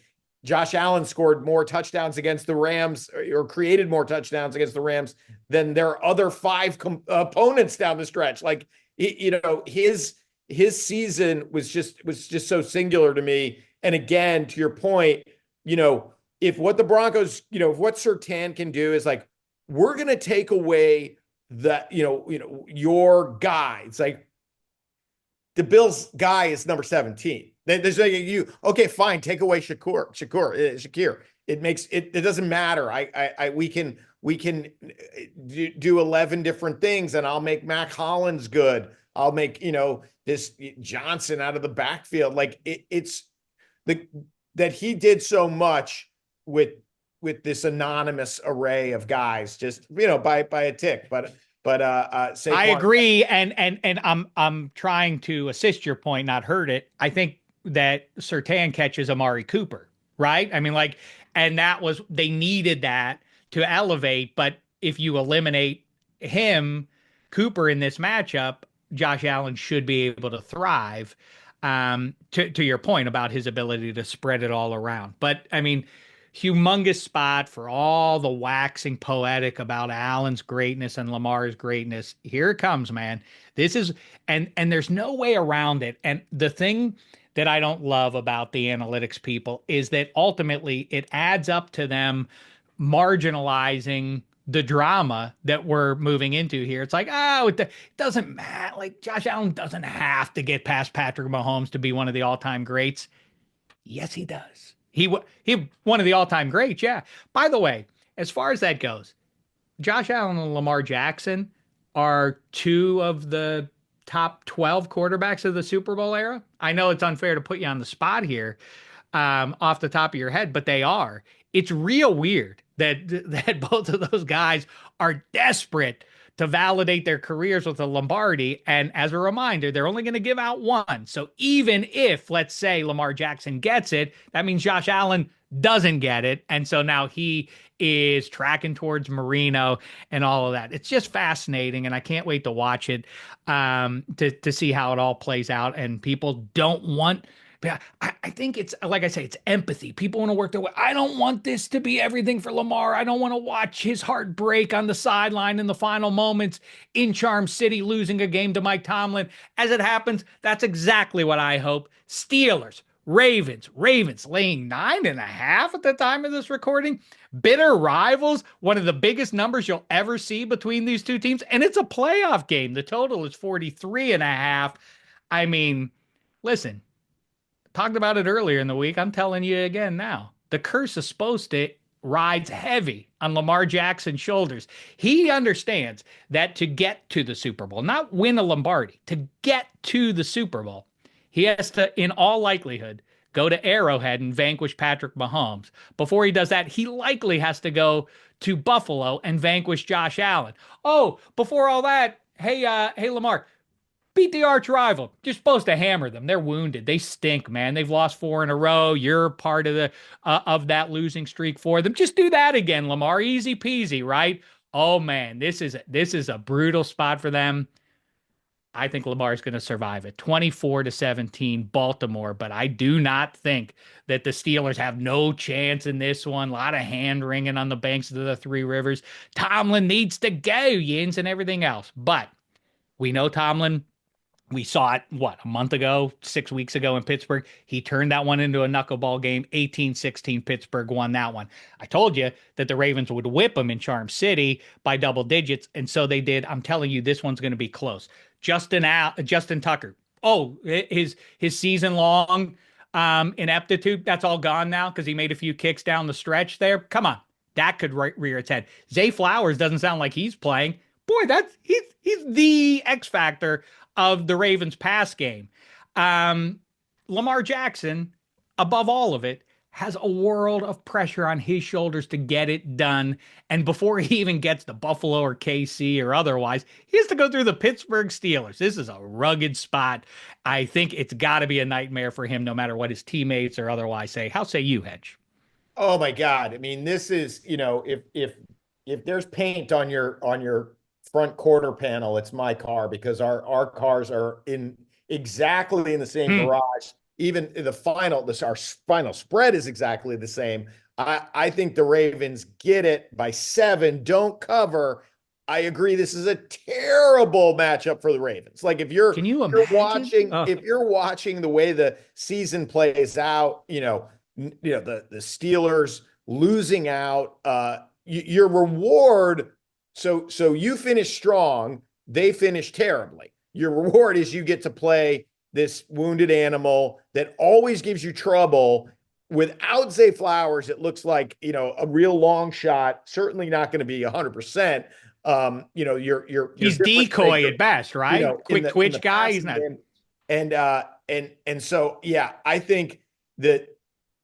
Josh Allen scored more touchdowns against the Rams or created more touchdowns against the Rams than their other five opponents down the stretch. Like, his season was just so singular to me. And again, to your point, if what the Broncos, if what Surtain can do is like, we're gonna take away that, your guy. It's like the Bills guy is number 17. There's like okay, fine, take away Shakir. It doesn't matter. We can do 11 different things, and I'll make Mac Hollins good. I'll make, this Johnson out of the backfield. Like it's the that he did so much with this anonymous array of guys, just, by a tick. But I Saquon. agree, and I'm trying to assist your point, not hurt it. I think that Surtain catches Amari Cooper, right? I mean, like, and they needed that to elevate. But if you eliminate him, Cooper in this matchup, Josh Allen should be able to thrive. To your point about his ability to spread it all around, but I mean, humongous spot for all the waxing poetic about Allen's greatness and Lamar's greatness. Here it comes, man. This is and there's no way around it. And the thing that I don't love about the analytics people is that ultimately it adds up to them marginalizing the drama that we're moving into here. It's like, oh, it doesn't matter. Like, Josh Allen doesn't have to get past Patrick Mahomes to be one of the all-time greats. Yes, he does. He one of the all-time greats, yeah. By the way, as far as that goes, Josh Allen and Lamar Jackson are two of the top 12 quarterbacks of the Super Bowl era. I know it's unfair to put you on the spot here, off the top of your head, but they are. It's real weird that both of those guys are desperate to validate their careers with a Lombardi. And as a reminder, they're only going to give out one. So even if, let's say, Lamar Jackson gets it, that means Josh Allen doesn't get it. And so now he is tracking towards Marino and all of that. It's just fascinating, and I can't wait to watch it, to see how it all plays out. And people don't want. But I think it's, like I say, it's empathy. People want to work their way. I don't want this to be everything for Lamar. I don't want to watch his heart break on the sideline in the final moments in Charm City, losing a game to Mike Tomlin. As it happens, that's exactly what I hope. Steelers, Ravens laying 9.5 at the time of this recording. Bitter rivals, one of the biggest numbers you'll ever see between these two teams. And it's a playoff game. The total is 43.5. I mean, listen. Talked about it earlier in the week. I'm telling you again now. The curse is supposed to rides heavy on Lamar Jackson's shoulders. He understands that to get to the Super Bowl, not win a Lombardi, to get to the Super Bowl, he has to, in all likelihood, go to Arrowhead and vanquish Patrick Mahomes. Before he does that, he likely has to go to Buffalo and vanquish Josh Allen. Oh, before all that, hey Lamar, beat the arch rival. You're supposed to hammer them. They're wounded. They stink, man. They've lost 4 in a row. You're part of the of that losing streak for them. Just do that again, Lamar. Easy peasy, right? Oh man, this is a brutal spot for them. I think Lamar is going to survive it. 24-17 Baltimore, but I do not think that the Steelers have no chance in this one. A lot of hand wringing on the banks of the Three Rivers. Tomlin needs to go, Yins, and everything else. But we know Tomlin. We saw it, a month ago, 6 weeks ago in Pittsburgh. He turned that one into a knuckleball game. 18-16 Pittsburgh won that one. I told you that the Ravens would whip them in Charm City by double digits, and so they did. I'm telling you, this one's going to be close. Justin Tucker. Oh, his season long ineptitude, that's all gone now because he made a few kicks down the stretch there. Come on. That could rear its head. Zay Flowers doesn't sound like he's playing. Boy, he's the X factor of the Ravens pass game. Lamar Jackson, above all of it, has a world of pressure on his shoulders to get it done. And before he even gets to Buffalo or KC or otherwise, he has to go through the Pittsburgh Steelers. This is a rugged spot. I think it's got to be a nightmare for him, no matter what his teammates or otherwise say. How say you, Hench? Oh my God. I mean, this is, if there's paint on your front quarter panel, it's my car because our cars are in exactly in the same Hmm. garage. Even the final, our final spread is exactly the same. I think the Ravens get it by 7, don't cover. I agree. This is a terrible matchup for the Ravens. Like Can you you're imagine? watching, Oh, if you're watching the way the season plays out, the Steelers losing out, your reward. So you finish strong, they finish terribly. Your reward is you get to play this wounded animal that always gives you trouble. Without Zay Flowers, it looks like a real long shot. Certainly not going to be 100%. Your he's difference decoy maker, at best, right? in Quick the twitch guy. He's passing not. game. And so yeah, I think that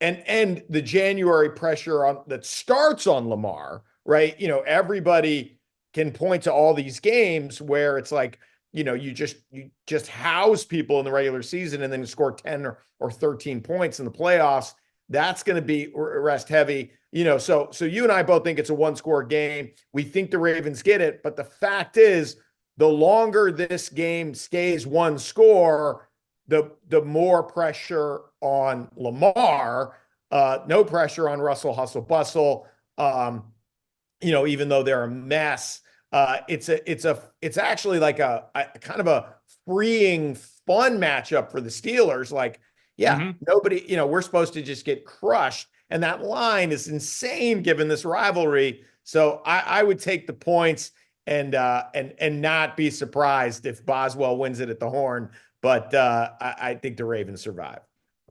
and the January pressure on that starts on Lamar, right? Everybody can point to all these games where it's like, you just house people in the regular season and then score 10 or 13 points in the playoffs. That's going to be rest heavy. So you and I both think it's a one-score game. We think the Ravens get it, but the fact is, the longer this game stays one score, the more pressure on Lamar. No pressure on Russell Hustle Bustle. Even though they're a mess, it's actually like a kind of a freeing, fun matchup for the Steelers. Like, yeah, Mhm. nobody, we're supposed to just get crushed, and that line is insane given this rivalry. So I would take the points and not be surprised if Boswell wins it at the Horn. But I think the Ravens survive.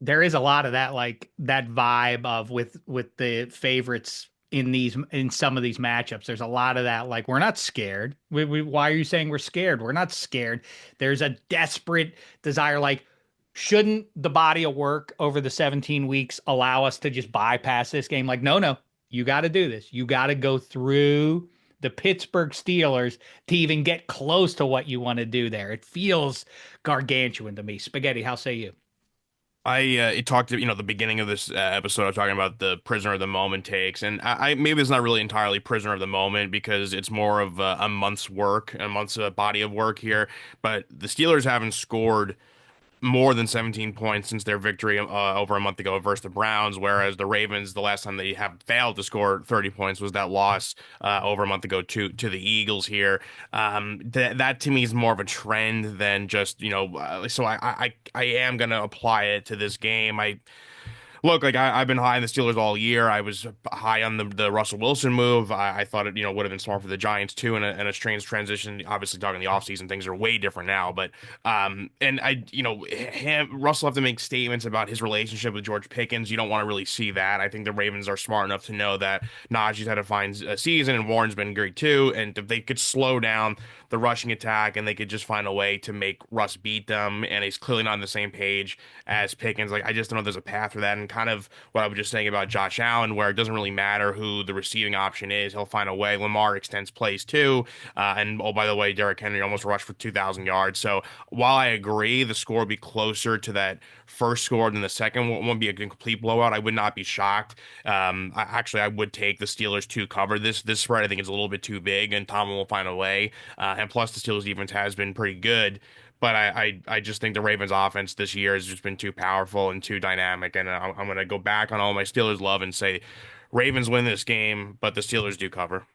There is a lot of that, like that vibe of with the favorites in some of these matchups. There's a lot of that, like we're not scared. Why are you saying we're scared? We're not scared. There's a desperate desire, like shouldn't the body of work over the 17 weeks allow us to just bypass this game? Like, no, you got to do this. You got to go through the Pittsburgh Steelers to even get close to what you want to do there. It feels gargantuan to me. Spaghetti, how say you? It talked to, the beginning of this episode, I was talking about the prisoner of the moment takes, and I maybe it's not really entirely prisoner of the moment because it's more of a month's work, a month's body of work here. But the Steelers haven't scored more than 17 points since their victory over a month ago versus the Browns, whereas the Ravens, the last time they have failed to score 30 points was that loss over a month ago to the Eagles here. That to me is more of a trend than just, so I am going to apply it to this game. Look, like I've been high on the Steelers all year. I was high on the Russell Wilson move. I thought it, would have been smart for the Giants too, and a strange transition. Obviously, talking the offseason, things are way different now. But and Russell have to make statements about his relationship with George Pickens. You don't want to really see that. I think the Ravens are smart enough to know that Najee's had a fine season, and Warren's been great too. And if they could slow down the rushing attack and they could just find a way to make Russ beat them, and he's clearly not on the same page as Pickens. Like I just don't know if there's a path for that. And kind of what I was just saying about Josh Allen, where it doesn't really matter who the receiving option is, he'll find a way. Lamar extends plays too. And oh, by the way, Derrick Henry almost rushed for 2,000 yards. So while I agree the score will be closer to that first score than the second, won't be a complete blowout, I would not be shocked. I would take the Steelers to cover this spread. I think it's a little bit too big, and Tomlin will find a way. And plus, the Steelers defense has been pretty good. But I just think the Ravens offense this year has just been too powerful and too dynamic. And I'm going to go back on all my Steelers love and say Ravens win this game, but the Steelers do cover.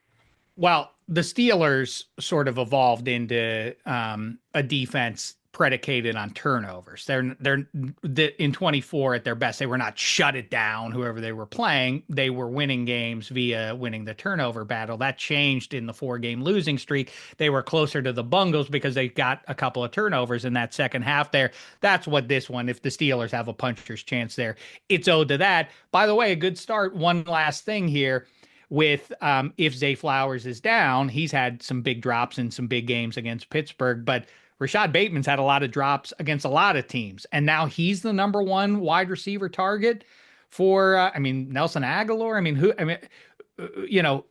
Well, the Steelers sort of evolved into a defense predicated on turnovers. They're in 24 at their best. They were not shut it down. Whoever they were playing, they were winning games via winning the turnover battle. That changed in the 4-game losing streak. They were closer to the Bungles because they got a couple of turnovers in that second half there. That's what this one. If the Steelers have a puncher's chance there, it's owed to that. By the way, a good start. One last thing here with if Zay Flowers is down, he's had some big drops in some big games against Pittsburgh, but Rashad Bateman's had a lot of drops against a lot of teams, and now he's the number one wide receiver target for I mean Nelson Aguilar. I mean who? I mean,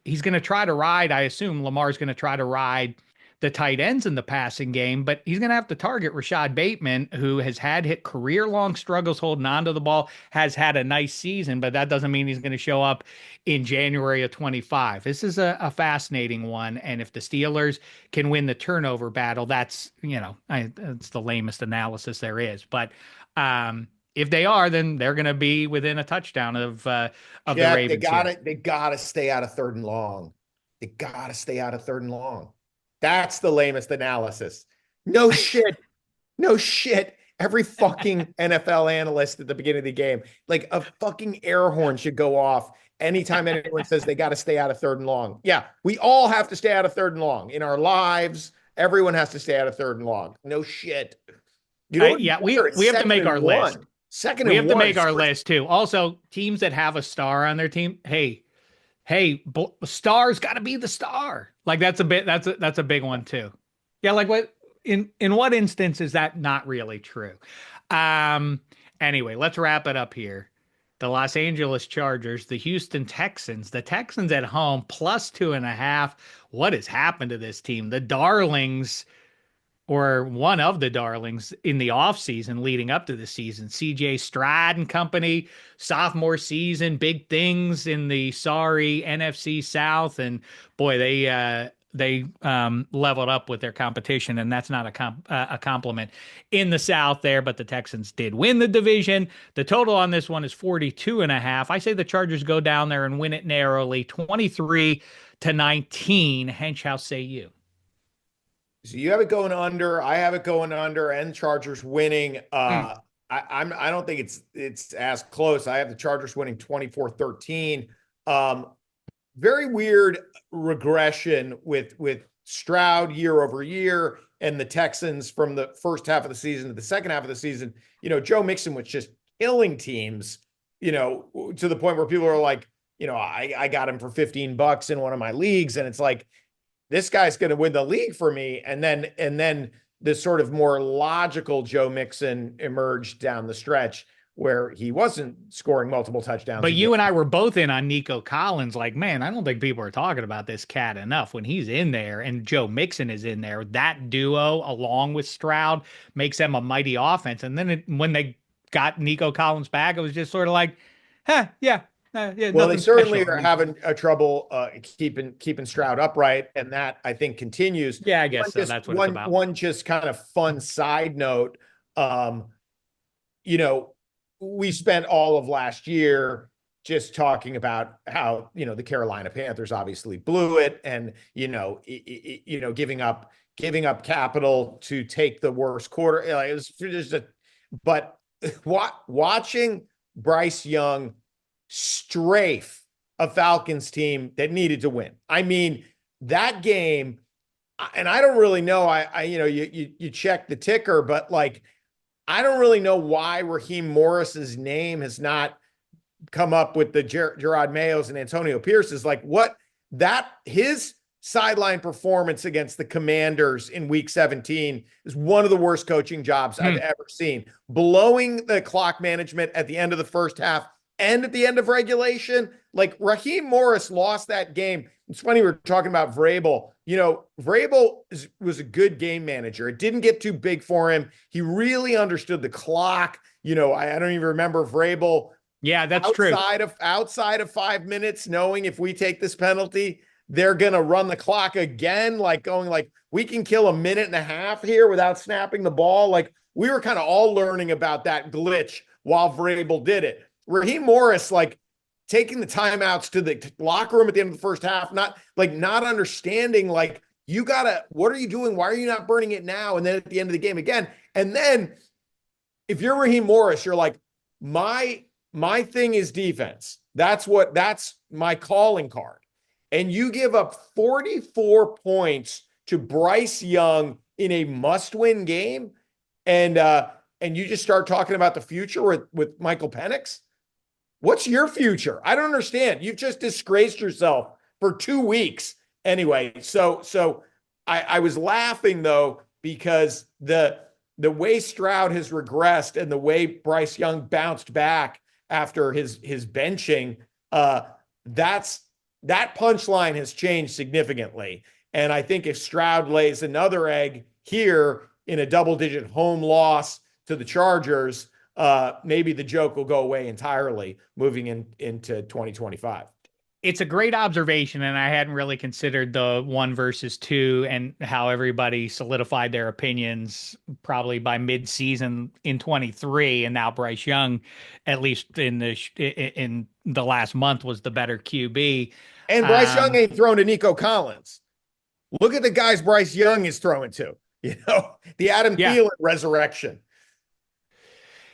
he's going to try to ride. I assume Lamar's going to try to ride the tight ends in the passing game, but he's going to have to target Rashad Bateman, who has had hit career-long struggles holding onto the ball, has had a nice season, but that doesn't mean he's going to show up in January of 25. This is a fascinating one, and if the Steelers can win the turnover battle, that's it's the lamest analysis there is, but if they are, then they're going to be within a touchdown of the Jack, Ravens. they gotta stay out of third and long. They gotta stay out of third and long. That's the lamest analysis. No shit. No shit. Every fucking NFL analyst at the beginning of the game, like a fucking air horn should go off anytime anyone says they got to stay out of third and long. Yeah, we all have to stay out of third and long in our lives. Everyone has to stay out of third and long. No shit. We have to make our list. We have to make our list too. Also, teams that have a star on their team, hey, star's got to be the star. Like that's a big one too. Yeah, like what in what instance is that not really true? Anyway, let's wrap it up here. The Los Angeles Chargers, the Houston Texans, the Texans at home +2.5. What has happened to this team? The darlings, or one of the darlings in the offseason leading up to the season, CJ Stroud and company, sophomore season, big things in the sorry NFC South. And boy, they leveled up with their competition, and that's not a compliment in the South there, but the Texans did win the division. The total on this one is 42.5. I say the Chargers go down there and win it narrowly, 23-19. Hench, how say you? So you have it going under. I have it going under, and Chargers winning. I don't think it's as close. I have the Chargers winning 24-13. Very weird regression with Stroud year over year, and the Texans from the first half of the season to the second half of the season. Joe Mixon was just killing teams. To the point where people are like, I got him for $15 in one of my leagues, and it's like, this guy's going to win the league for me. And then this sort of more logical Joe Mixon emerged down the stretch where he wasn't scoring multiple touchdowns. But you and I were both in on Nico Collins. Like, man, I don't think people are talking about this cat enough. When he's in there and Joe Mixon is in there, that duo along with Stroud makes them a mighty offense. And then when they got Nico Collins back, it was just sort of like, yeah. Well, they certainly are having a trouble keeping Stroud upright, and that I think continues. Yeah, I guess so. That's what it's about. One just kind of fun side note. We spent all of last year just talking about how the Carolina Panthers obviously blew it, and giving up capital to take the worst quarter. It was just but watching Bryce Young strafe a Falcons team that needed to win. I mean, that game, and I don't really know. You check the ticker, but like, I don't really know why Raheem Morris's name has not come up with the Gerard Mayos and Antonio Pierce's. Like, his sideline performance against the Commanders in Week 17 is one of the worst coaching jobs I've ever seen. Blowing the clock management at the end of the first half and at the end of regulation. Like, Raheem Morris lost that game. It's funny, we're talking about Vrabel. Vrabel was a good game manager. It didn't get too big for him. He really understood the clock. I don't even remember Vrabel. Yeah, that's true. Outside of 5 minutes, knowing if we take this penalty, they're going to run the clock again, like going like, we can kill a minute and a half here without snapping the ball. Like, we were kind of all learning about that glitch while Vrabel did it. Raheem Morris, like, taking the timeouts to the locker room at the end of the first half, not understanding, like, what are you doing? Why are you not burning it now? And then at the end of the game again. And then if you're Raheem Morris, you're like, my thing is defense. That's my calling card. And you give up 44 points to Bryce Young in a must-win game. And you just start talking about the future with Michael Penix. What's your future? I don't understand. You've just disgraced yourself for 2 weeks. Anyway, so I was laughing, though, because the way Stroud has regressed and the way Bryce Young bounced back after his benching. Uh, that's that punchline has changed significantly. And I think if Stroud lays another egg here in a double-digit home loss to the Chargers, maybe the joke will go away entirely moving into 2025. It's a great observation, and I hadn't really considered the one versus two and how everybody solidified their opinions probably by mid-season in 23, and now Bryce Young, at least in the last month, was the better QB. And Bryce Young Um, ain't thrown to Nico Collins. Look at the guys Bryce Young is throwing to. The Adam yeah, Thielen resurrection.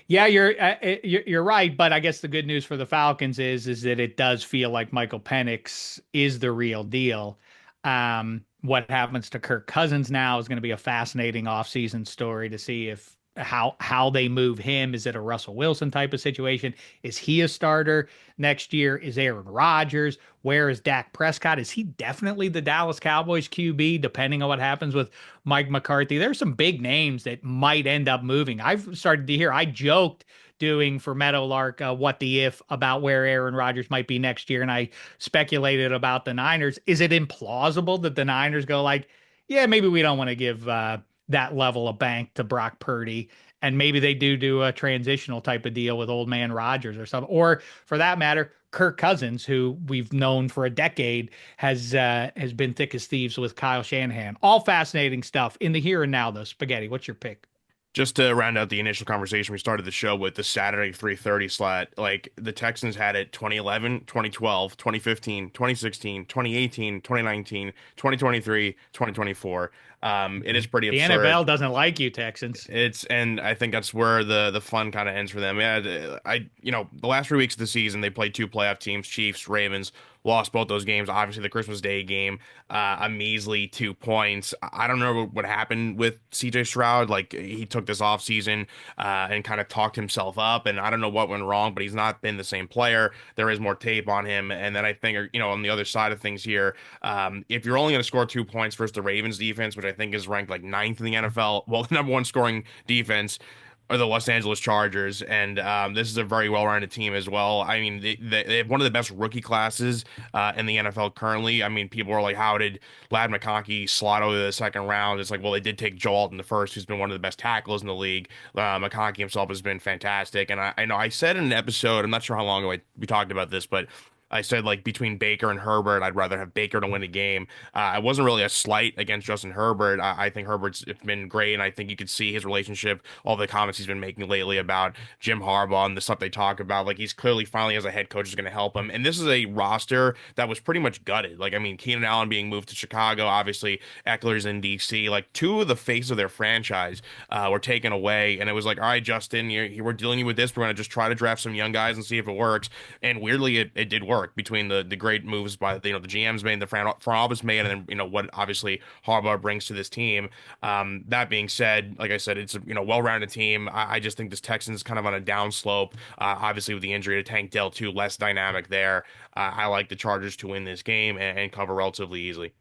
Yeah, you're right, but I guess the good news for the Falcons is that it does feel like Michael Penix is the real deal. What happens to Kirk Cousins now is going to be a fascinating offseason story to see if how they move him. Is it a Russell Wilson type of situation? Is he a starter next year? Is Aaron Rodgers? Where is Dak Prescott? Is he definitely the Dallas Cowboys QB, depending on what happens with Mike McCarthy? There's some big names that might end up moving. I've started to hear, I joked doing for Meadowlark what the if about where Aaron Rodgers might be next year, and I speculated about the Niners. Is it implausible that the Niners go like, yeah, maybe we don't want to give that level of bank to Brock Purdy, and maybe they do a transitional type of deal with old man Rodgers or something, or for that matter, Kirk Cousins, who we've known for a decade, has been thick as thieves with Kyle Shanahan. All fascinating stuff in the here and now, though. Spaghetti, what's your pick? Just to round out the initial conversation, we started the show with the Saturday 3:30 slot. Like the Texans had it 2011, 2012, 2015, 2016, 2018, 2019, 2023, 2024. It is pretty The absurd. NFL doesn't like you, Texans. And I think that's where the fun kind of ends for them. Yeah, the last 3 weeks of the season they played two playoff teams, Chiefs, Ravens, lost both those games. Obviously, the Christmas Day game, a measly 2 points. I don't know what happened with CJ Stroud. Like he took this off season and kind of talked himself up, and I don't know what went wrong, but he's not been the same player. There is more tape on him, and then I think on the other side of things here, if you're only going to score 2 points versus the Ravens defense, which I think is ranked like ninth in the NFL, well, the number one scoring defense are the Los Angeles Chargers, and this is a very well-rounded team as well. I mean, they have one of the best rookie classes in the NFL currently. I mean, people are like, how did Lad McConkey slot over the second round? It's like, well, they did take Joe Alton the first, who's been one of the best tackles in the league. McConkey himself has been fantastic, and I know I said in an episode, I'm not sure how long ago we talked about this, but I said like between Baker and Herbert, I'd rather have Baker to win a game. It wasn't really a slight against Justin Herbert. I think Herbert's been great, and I think you could see his relationship, all the comments he's been making lately about Jim Harbaugh and the stuff they talk about. Like he's clearly finally as a head coach is going to help him. And this is a roster that was pretty much gutted. Like I mean, Keenan Allen being moved to Chicago, obviously Eckler's in DC. Like two of the faces of their franchise were taken away, and it was like, all right, Justin, we're dealing with this. We're going to just try to draft some young guys and see if it works. And weirdly, it did work between the great moves by the GMs made, the front office made, and then what obviously Harbaugh brings to this team. That being said, like I said, it's a well-rounded team. I just think this Texans kind of on a downslope. Obviously with the injury to Tank Dell too, less dynamic there. I like the Chargers to win this game and cover relatively easily.